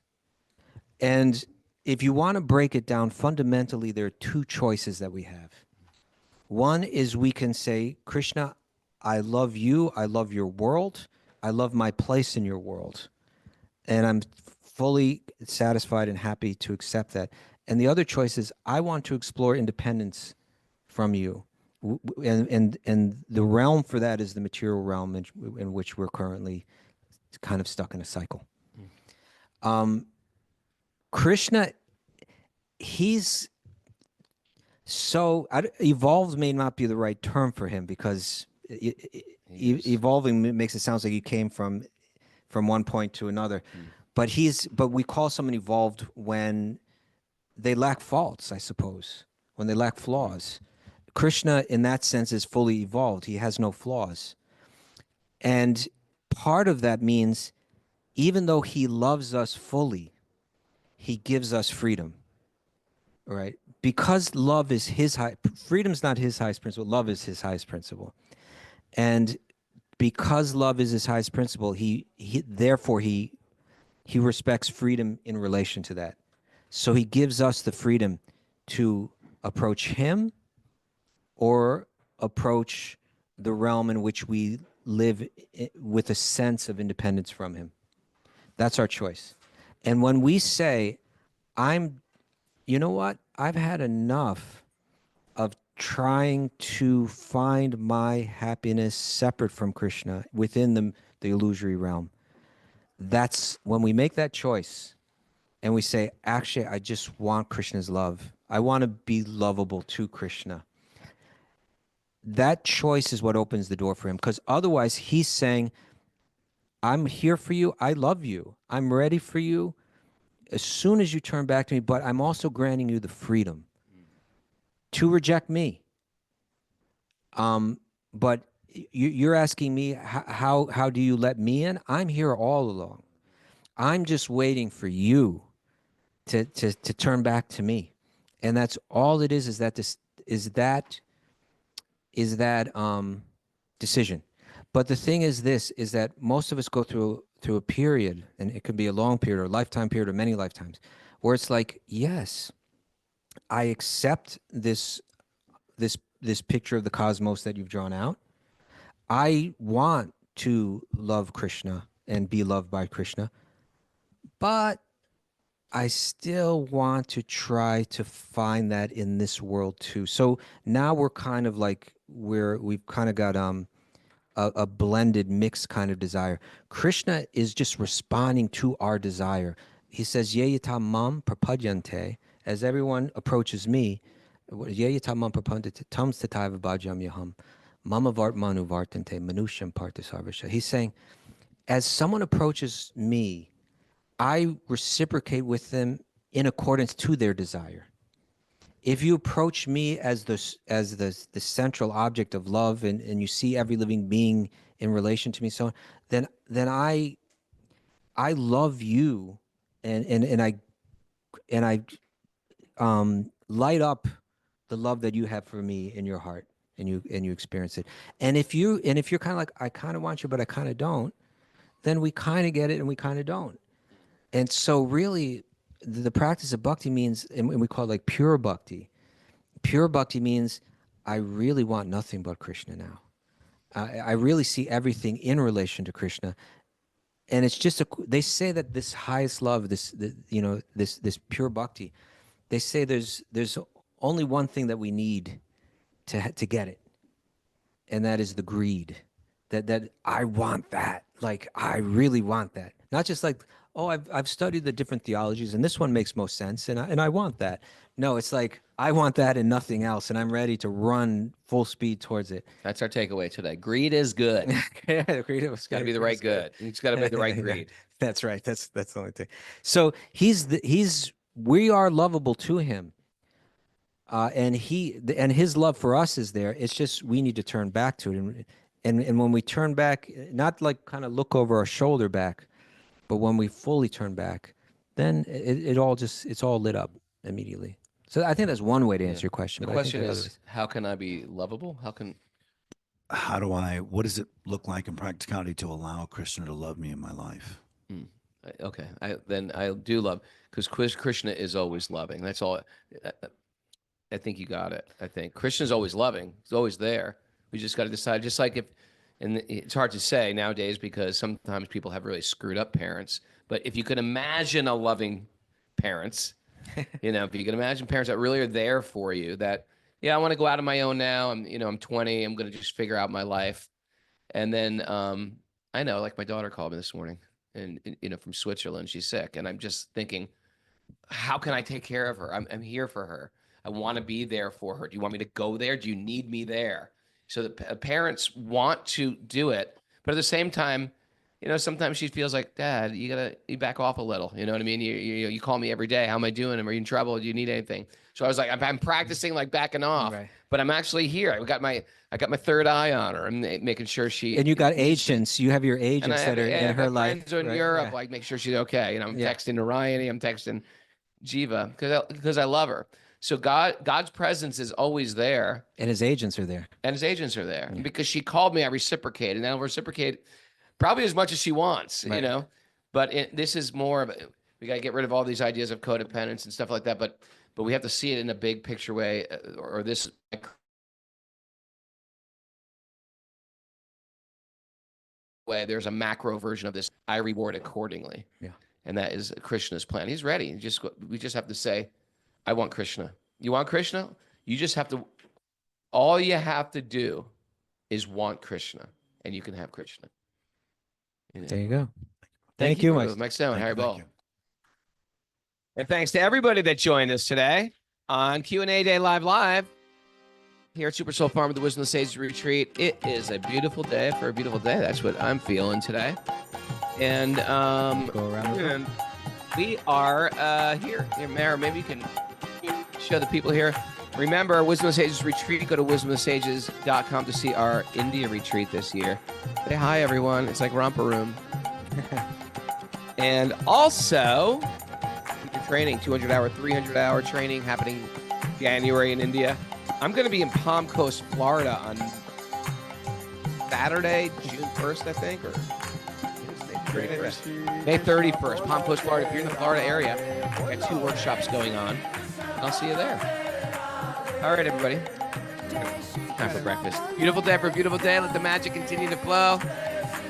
And if you want to break it down, fundamentally, there are two choices that we have. One is we can say, Krishna, I love you. I love your world. I love my place in your world. And I'm fully satisfied and happy to accept that. And the other choice is, I want to explore independence from you. And the realm for that is the material realm in which we're currently kind of stuck in a cycle. Krishna, he's so evolved may not be the right term for him, because evolving makes it sound like he came from one point to another. But we call someone evolved when they lack faults, I suppose, when they lack flaws. Krishna, in that sense, is fully evolved. He has no flaws. And part of that means, even though he loves us fully, he gives us freedom, right? Because love is freedom's not his highest principle, love is his highest principle. And because love is his highest principle, therefore he respects freedom in relation to that. So he gives us the freedom to approach him or approach the realm in which we live with a sense of independence from him. That's our choice. And when we say, you know what? I've had enough of trying to find my happiness separate from Krishna within the illusory realm. That's when we make that choice and we say, actually, I just want Krishna's love. I want to be lovable to Krishna. That choice is what opens the door for him, because otherwise he's saying, I'm here for you. I love you. I'm ready for you as soon as you turn back to me, but I'm also granting you the freedom to reject me. But you're asking me, how do you let me in? I'm here all along. I'm just waiting for you to turn back to me. And that's all it is that decision. But the thing is this, is that most of us go through a period, and it could be a long period or a lifetime period or many lifetimes, where it's like, yes, I accept this picture of the cosmos that you've drawn out. I want to love Krishna and be loved by Krishna, but I still want to try to find that in this world too. So now we're kind of like we've kind of got a blended, mixed kind of desire. Krishna is just responding to our desire. He says, "Ye yata mam prapadyante," as everyone approaches me. "Ye yata mam prapadyante tam stataiva bhajam yaham mama vartmanu vartante manusham parthasarvasha." He's saying, as someone approaches me, I reciprocate with them in accordance to their desire. If you approach me as the central object of love, and you see every living being in relation to me, so on, then I love you, and I light up the love that you have for me in your heart, and you experience it. And if you're kind of like, I kind of want you, but I kind of don't, then we kind of get it and we kind of don't. And so really, the practice of bhakti means, and we call it like pure bhakti. Pure bhakti means I really want nothing but Krishna now. I really see everything in relation to Krishna. And it's just they say that this highest love, this pure bhakti, they say there's only one thing that we need to get it, and that is the greed. That I want that. Like, I really want that. Not just like, oh, I've studied the different theologies and this one makes most sense and I want that. No, it's like, I want that and nothing else, and I'm ready to run full speed towards it. That's our takeaway today. Greed is good. Yeah, greed was got to be the right good. It's got to be the right greed. That's right. That's the only thing. So we are lovable to him. And his love for us is there. It's just, we need to turn back to it. And when we turn back, not like kind of look over our shoulder back, but when we fully turn back, then it's all lit up immediately. So I think that's one way to answer your question. The question is, how can I be lovable? What does it look like in practicality to allow Krishna to love me in my life? Okay. I do love, because Krishna is always loving. That's all. I think you got it. I think Krishna's always loving. He's always there. We just got to decide, just like and it's hard to say nowadays because sometimes people have really screwed up parents, but if you could imagine a loving parents, if you can imagine parents that really are there for you, that, I want to go out on my own now. I'm 20. I'm going to just figure out my life. And then I know, like, my daughter called me this morning and from Switzerland, she's sick. And I'm just thinking, how can I take care of her? I'm here for her. I want to be there for her. Do you want me to go there? Do you need me there? So the parents want to do it, but at the same time, sometimes she feels like, Dad, you back off a little. You know what I mean? You call me every day. How am I doing? Are you in trouble? Do you need anything? So I was like, I'm practicing like backing off, right, but I'm actually here. I got my third eye on her. I'm making sure she. And you got agents. You have your agents that are in her life. In Europe, like, make sure she's okay. I'm texting Orion. I'm texting Jiva because I love her. So God's presence is always there. And his agents are there. Yeah. Because she called me, I reciprocated. And I'll reciprocate probably as much as she wants, right. But this is more of we got to get rid of all these ideas of codependence and stuff like that. But we have to see it in a big picture way, or this way. There's a macro version of this. I reward accordingly. Yeah. And that is Krishna's plan. He's ready. We just have to say, I want Krishna. You want Krishna? You just have to, all you have to do is want Krishna, and you can have Krishna. There you go. Thank you, Mike Stone, Harry Ball. And thanks to everybody that joined us today on Q&A Day Live here at Supersoul Farm with the Wisdom of the Sages Retreat. It is a beautiful day for a beautiful day. That's what I'm feeling today. And go around. And we are here. Mara, maybe you can show the people here. Remember, Wisdom of the Sages Retreat. Go to wisdomofthesages.com to see our India retreat this year. Say hi, everyone. It's like romper room. And also, training, 200-hour, 300-hour training happening January in India. I'm going to be in Palm Coast, Florida Saturday, June 1st, I think, or May 31st, Palm Coast, Florida. If you're in the Florida area, I got 2 workshops going on. I'll see you there. All right, everybody. Time for breakfast. Beautiful day for a beautiful day. Let the magic continue to flow.